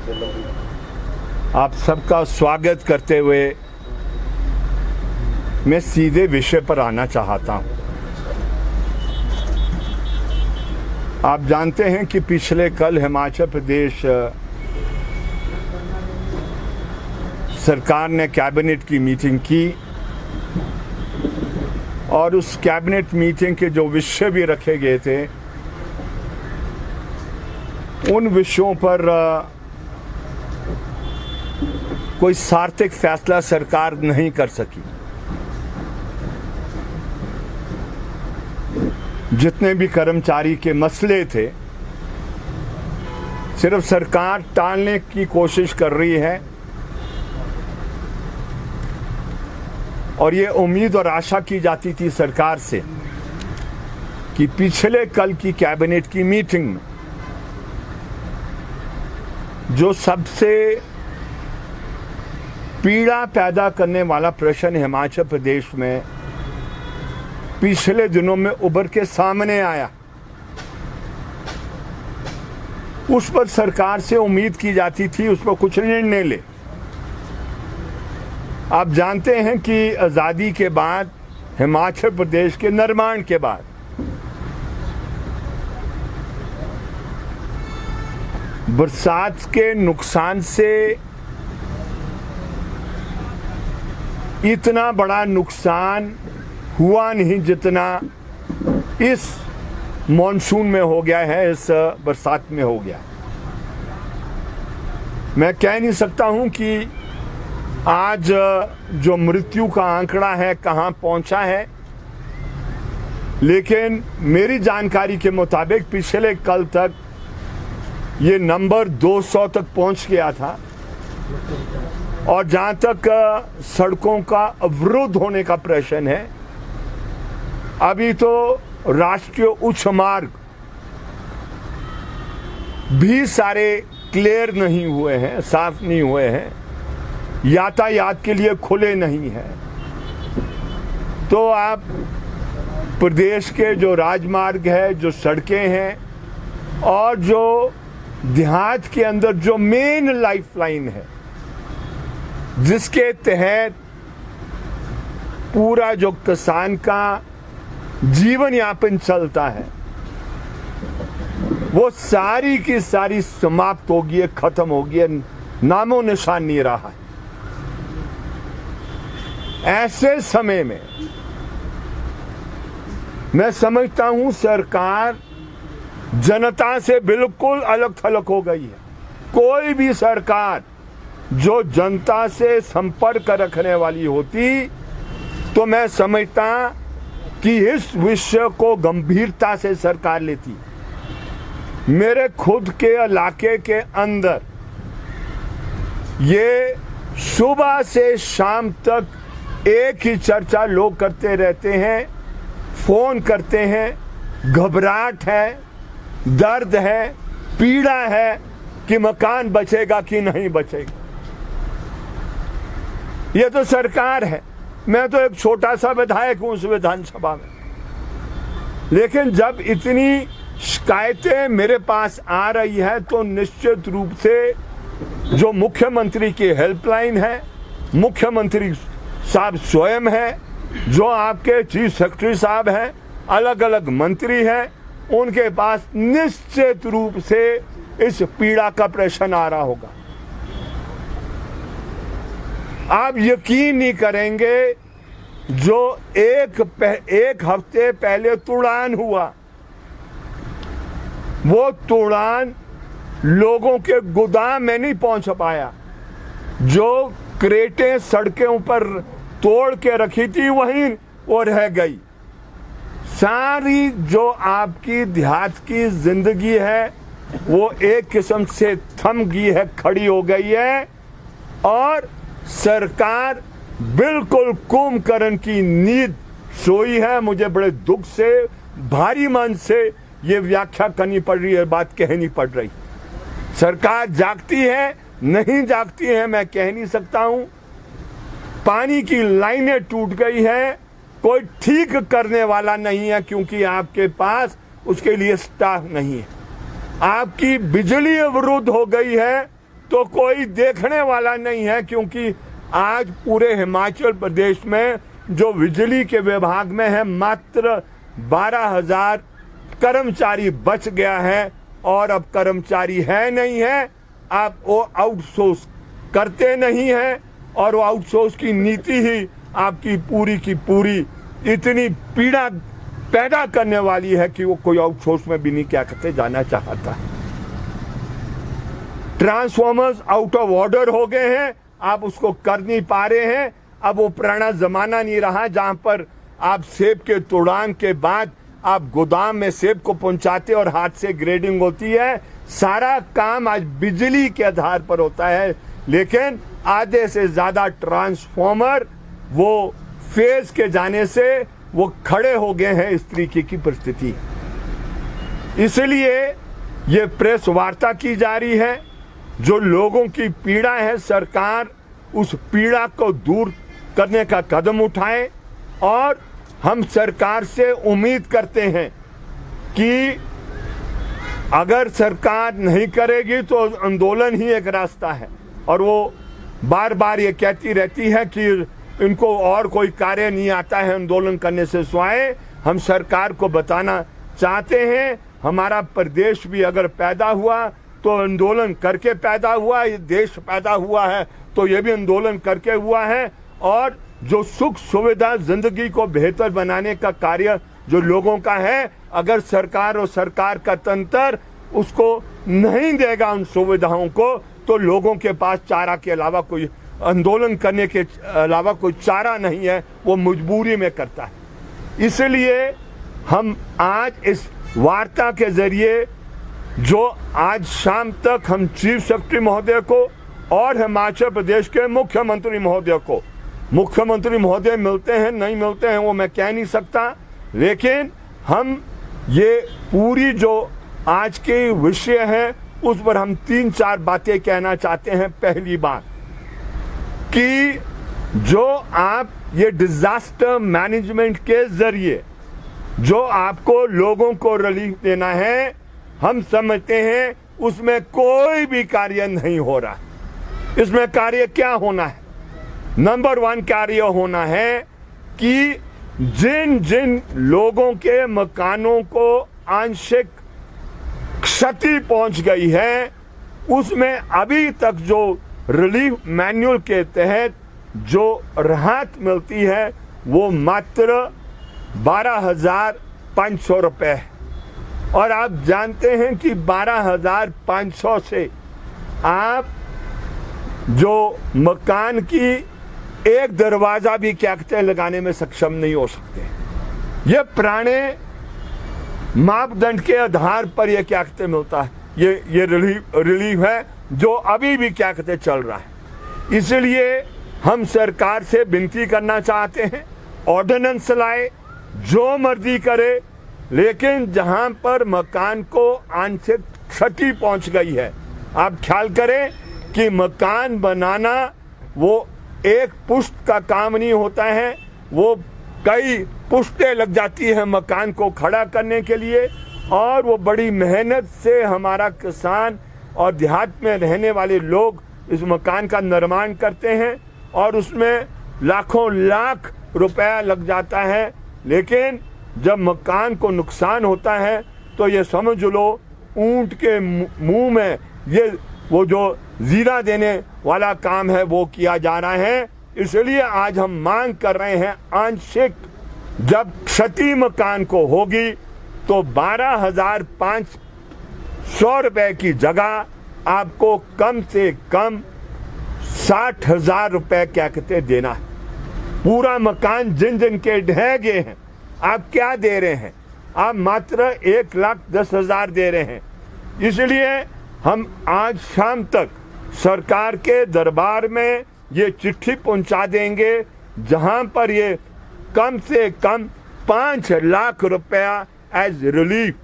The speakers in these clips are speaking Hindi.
आप सबका स्वागत करते हुए मैं सीधे विषय पर आना चाहता हूं। आप जानते हैं कि पिछले कल हिमाचल प्रदेश सरकार ने कैबिनेट की मीटिंग की और उस कैबिनेट मीटिंग के जो विषय भी रखे गए थे उन विषयों पर कोई सार्थक फैसला सरकार नहीं कर सकी। जितने भी कर्मचारी के मसले थे सिर्फ सरकार टालने की कोशिश कर रही है और ये उम्मीद और आशा की जाती थी सरकार से कि पिछले कल की कैबिनेट की मीटिंग में जो सबसे पीड़ा पैदा करने वाला प्रश्न हिमाचल प्रदेश में पिछले दिनों में उभर के सामने आया, उस पर सरकार से उम्मीद की जाती थी उस पर कुछ निर्णय ले। आप जानते हैं कि आज़ादी के बाद हिमाचल प्रदेश के निर्माण के बाद बरसात के नुकसान से इतना बड़ा नुकसान हुआ नहीं जितना इस मॉनसून में हो गया है, इस बरसात में हो गया। मैं कह नहीं सकता हूं कि आज जो मृत्यु का आंकड़ा है कहां पहुंचा है, लेकिन मेरी जानकारी के मुताबिक पिछले कल तक ये नंबर 200 तक पहुंच गया था और जहां तक सड़कों का अवरुद्ध होने का प्रश्न है, अभी तो राष्ट्रीय उच्च मार्ग भी सारे क्लियर नहीं हुए हैं, साफ नहीं हुए हैं, यातायात के लिए खुले नहीं हैं। तो आप प्रदेश के जो राजमार्ग है, जो सड़कें हैं और जो देहात के अंदर जो मेन लाइफलाइन है जिसके तहत पूरा जो किसान का जीवन यापन चलता है, वो सारी की सारी समाप्त हो गई है, खत्म हो गई है, नामो निशान नहीं रहा है। ऐसे समय में मैं समझता हूं सरकार जनता से बिल्कुल अलग थलग हो गई है। कोई भी सरकार जो जनता से संपर्क रखने वाली होती तो मैं समझता कि इस विषय को गंभीरता से सरकार लेती। मेरे खुद के इलाके के अंदर ये सुबह से शाम तक एक ही चर्चा लोग करते रहते हैं, फोन करते हैं, घबराहट है, दर्द है, पीड़ा है कि मकान बचेगा कि नहीं बचेगा। ये तो सरकार है, मैं तो एक छोटा सा विधायक हूं उस विधानसभा में, लेकिन जब इतनी शिकायतें मेरे पास आ रही है तो निश्चित रूप से जो मुख्यमंत्री की हेल्पलाइन है, मुख्यमंत्री साहब स्वयं है, जो आपके चीफ सेक्रेटरी साहब हैं, अलग अलग मंत्री हैं, उनके पास निश्चित रूप से इस पीड़ा का प्रश्न आ रहा होगा। आप यकीन नहीं करेंगे, जो एक हफ्ते पहले तुड़ान हुआ, वो तुड़ान लोगों के गोदाम में नहीं पहुंच पाया। जो क्रेटें सड़कों पर तोड़ के रखी थी वहीं वो रह गई। सारी जो आपकी देहात की जिंदगी है वो एक किस्म से थम गई है, खड़ी हो गई है और सरकार बिल्कुल कुंभकर्ण की नींद सोई है। मुझे बड़े दुख से, भारी मन से ये व्याख्या करनी पड़ रही है, बात कहनी पड़ रही। सरकार जागती है नहीं जागती है मैं कह नहीं सकता हूं। पानी की लाइनें टूट गई है, कोई ठीक करने वाला नहीं है क्योंकि आपके पास उसके लिए स्टाफ नहीं है। आपकी बिजली अवरुद्ध हो गई है, तो कोई देखने वाला नहीं है, क्योंकि आज पूरे हिमाचल प्रदेश में जो बिजली के विभाग में है मात्र 12,000 कर्मचारी बच गया है, और अब कर्मचारी है नहीं है, आप वो आउटसोर्स करते नहीं है, और वो आउटसोर्स की नीति ही आपकी पूरी की पूरी इतनी पीड़ा पैदा करने वाली है कि वो कोई आउटसोर्स में भी नहीं क्या कहते जाना चाहता। ट्रांसफॉर्मर्स आउट ऑफ ऑर्डर हो गए हैं, आप उसको कर नहीं पा रहे हैं। अब वो पुराना जमाना नहीं रहा जहां पर आप सेब के तोड़ान के बाद आप गोदाम में सेब को पहुंचाते और हाथ से ग्रेडिंग होती है। सारा काम आज बिजली के आधार पर होता है, लेकिन आधे से ज्यादा ट्रांसफॉर्मर वो फेज के जाने से वो खड़े हो गए हैं इस तरीके की परिस्थिति। इसलिए ये प्रेस वार्ता की जा रही है। जो लोगों की पीड़ा है, सरकार उस पीड़ा को दूर करने का कदम उठाए, और हम सरकार से उम्मीद करते हैं कि अगर सरकार नहीं करेगी तो आंदोलन ही एक रास्ता है। और वो बार बार ये कहती रहती है कि इनको और कोई कार्य नहीं आता है आंदोलन करने से सिवाय। हम सरकार को बताना चाहते हैं, हमारा प्रदेश भी अगर पैदा हुआ तो आंदोलन करके पैदा हुआ, ये देश पैदा हुआ है तो ये भी आंदोलन करके हुआ है। और जो सुख सुविधा जिंदगी को बेहतर बनाने का कार्य जो लोगों का है, अगर सरकार और सरकार का तंत्र उसको नहीं देगा उन सुविधाओं को, तो लोगों के पास चारा के अलावा कोई आंदोलन करने के अलावा कोई चारा नहीं है, वो मजबूरी में करता है। इसलिए हम आज इस वार्ता के जरिए, जो आज शाम तक हम चीफ सेक्रेटरी महोदय को और हिमाचल प्रदेश के मुख्यमंत्री महोदय को, मुख्यमंत्री महोदय मिलते हैं नहीं मिलते हैं वो मैं कह नहीं सकता, लेकिन हम ये पूरी जो आज के विषय है उस पर हम 3-4 बातें कहना चाहते हैं। पहली बात कि जो आप ये डिजास्टर मैनेजमेंट के जरिए जो आपको लोगों को रिलीफ देना है, हम समझते हैं उसमें कोई भी कार्य नहीं हो रहा। इसमें कार्य क्या होना है? नंबर 1 कार्य होना है कि जिन जिन लोगों के मकानों को आंशिक क्षति पहुंच गई है, उसमें अभी तक जो रिलीफ मैनुअल के तहत जो राहत मिलती है वो मात्र 12,500 रुपये है। और आप जानते हैं कि 12,500 से आप जो मकान की एक दरवाजा भी क्या कहते हैं लगाने में सक्षम नहीं हो सकते। ये पुराने मापदंड के आधार पर ये क्या कहते मिलता है, ये रिलीफ है जो अभी भी क्या कहते चल रहा है। इसलिए हम सरकार से विनती करना चाहते हैं, ऑर्डिनेंस लाए, जो मर्जी करे, लेकिन जहां पर मकान को आंशिक क्षति पहुंच गई है, आप ख्याल करें कि मकान बनाना वो एक पुष्ट का काम नहीं होता है, वो कई पुष्टें लग जाती है मकान को खड़ा करने के लिए, और वो बड़ी मेहनत से हमारा किसान और देहात में रहने वाले लोग इस मकान का निर्माण करते हैं और उसमें लाखों लाख रुपया लग जाता है। लेकिन जब मकान को नुकसान होता है तो ये समझ लो ऊंट के मुंह में ये वो जो जीरा देने वाला काम है वो किया जा रहा है। इसलिए आज हम मांग कर रहे हैं, आंशिक जब क्षति मकान को होगी तो 12,500 रुपए की जगह आपको कम से कम 60,000 रुपए क्या कहते देना है। पूरा मकान जिन जिन के ढह गए हैं, आप क्या दे रहे हैं? आप मात्र 1,10,000 दे रहे हैं। इसलिए हम आज शाम तक सरकार के दरबार में ये चिट्ठी पहुंचा देंगे जहां पर ये कम से कम 5 लाख रुपया एज रिलीफ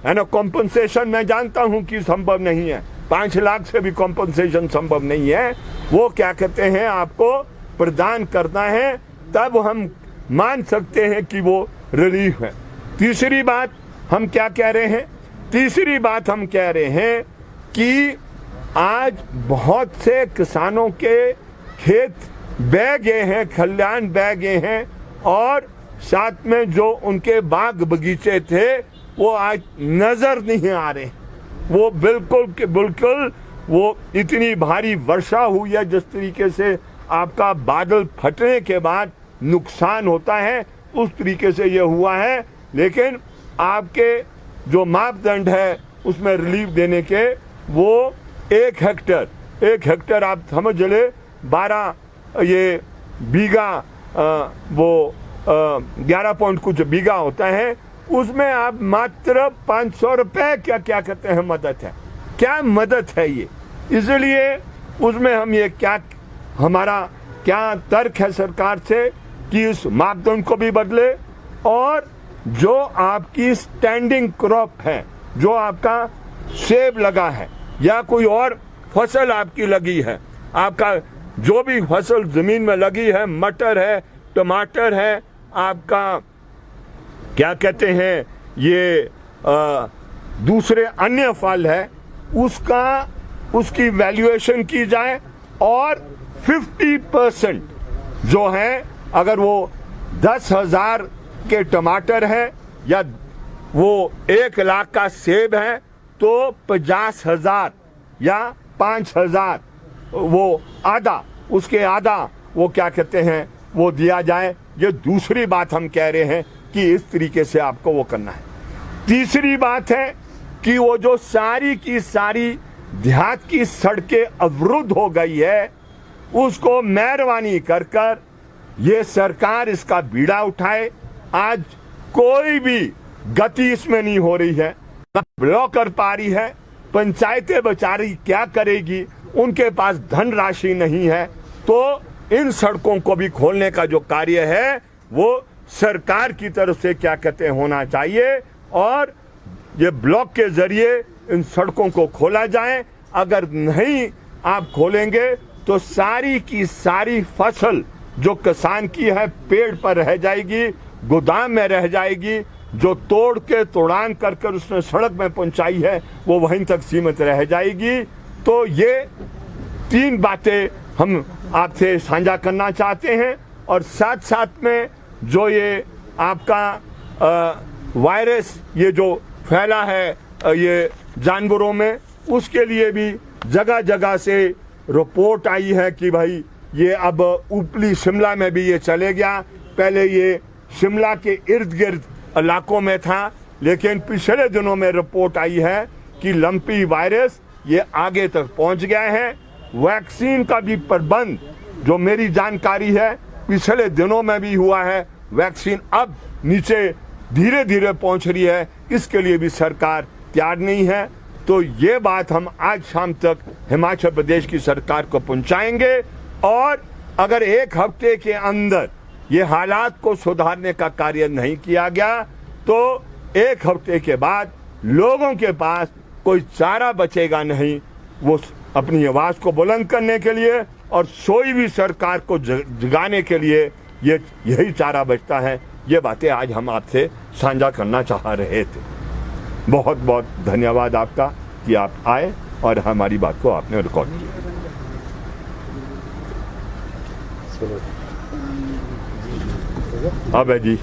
है ना, कॉम्पनसेशन मैं जानता हूं कि संभव नहीं है, 5 लाख से भी कॉम्पनसेशन संभव नहीं है, वो क्या कहते हैं आपको प्रदान करना है, तब हम मान सकते हैं कि वो रिलीफ है। तीसरी बात हम क्या कह रहे हैं? तीसरी बात हम कह रहे हैं कि आज बहुत से किसानों के खेत बह गए हैं, खलिहान बह गए हैं, और साथ में जो उनके बाग बगीचे थे वो आज नजर नहीं आ रहे। वो बिल्कुल के बिल्कुल वो इतनी भारी वर्षा हुई है, जिस तरीके से आपका बादल फटने के बाद नुकसान होता है उस तरीके से ये हुआ है। लेकिन आपके जो मापदंड है उसमें रिलीफ देने के, वो 1 हेक्टर आप समझ ले 12 ये बीघा, वो 11 पॉइंट कुछ बीघा होता है, उसमें आप मात्र 500 रुपए क्या कहते हैं मदद है। क्या मदद है ये? इसलिए उसमें हम ये क्या, हमारा क्या तर्क है सरकार से कि उस मापदंड को भी बदले, और जो आपकी स्टैंडिंग क्रॉप है, जो आपका सेब लगा है या कोई और फसल आपकी लगी है, आपका जो भी फसल जमीन में लगी है, मटर है, टमाटर है, आपका क्या कहते हैं ये दूसरे अन्य फल है, उसकी वैल्यूएशन की जाए, और 50% जो है, अगर वो 10,000 के टमाटर है या वो 1 लाख का सेब है तो 50,000 या 5,000 वो आधा, उसके आधा वो क्या कहते हैं वो दिया जाए। ये दूसरी बात हम कह रहे हैं कि इस तरीके से आपको वो करना है। तीसरी बात है कि वो जो सारी की सारी देहात की सड़कें अवरुद्ध हो गई है, उसको मेहरबानी कर कर ये सरकार इसका बीड़ा उठाए। आज कोई भी गति इसमें नहीं हो रही है, ना ब्लॉक कर पा रही है, पंचायतें बेचारी क्या करेगी, उनके पास धनराशि नहीं है। तो इन सड़कों को भी खोलने का जो कार्य है वो सरकार की तरफ से क्या कहते हैं होना चाहिए, और ये ब्लॉक के जरिए इन सड़कों को खोला जाए। अगर नहीं आप खोलेंगे तो सारी की सारी फसल जो किसान की है पेड़ पर रह जाएगी, गोदाम में रह जाएगी, जो तोड़ के तोड़ान कर कर उसने सड़क में पहुंचाई है वो वहीं तक सीमित रह जाएगी। तो ये 3 बातें हम आपसे साझा करना चाहते हैं, और साथ साथ में जो ये आपका वायरस ये जो फैला है ये जानवरों में, उसके लिए भी जगह जगह से रिपोर्ट आई है कि भाई ये अब ऊपरी शिमला में भी ये चले गया। पहले ये शिमला के इर्द गिर्द इलाकों में था, लेकिन पिछले दिनों में रिपोर्ट आई है कि लंपी वायरस ये आगे तक पहुंच गया है। वैक्सीन का भी प्रबंध जो मेरी जानकारी है पिछले दिनों में भी हुआ है, वैक्सीन अब नीचे धीरे धीरे पहुंच रही है, इसके लिए भी सरकार तैयार नहीं है। तो ये बात हम आज शाम तक हिमाचल प्रदेश की सरकार को पहुंचाएंगे, और अगर 1 हफ्ते के अंदर ये हालात को सुधारने का कार्य नहीं किया गया तो 1 हफ्ते के बाद लोगों के पास कोई चारा बचेगा नहीं वो अपनी आवाज को बुलंद करने के लिए, और सोई भी सरकार को जगाने के लिए ये यही चारा बचता है। ये बातें आज हम आपसे साझा करना चाह रहे थे। बहुत बहुत धन्यवाद आपका कि आप आए और हमारी बात को आपने रिकॉर्ड किया। अब है जी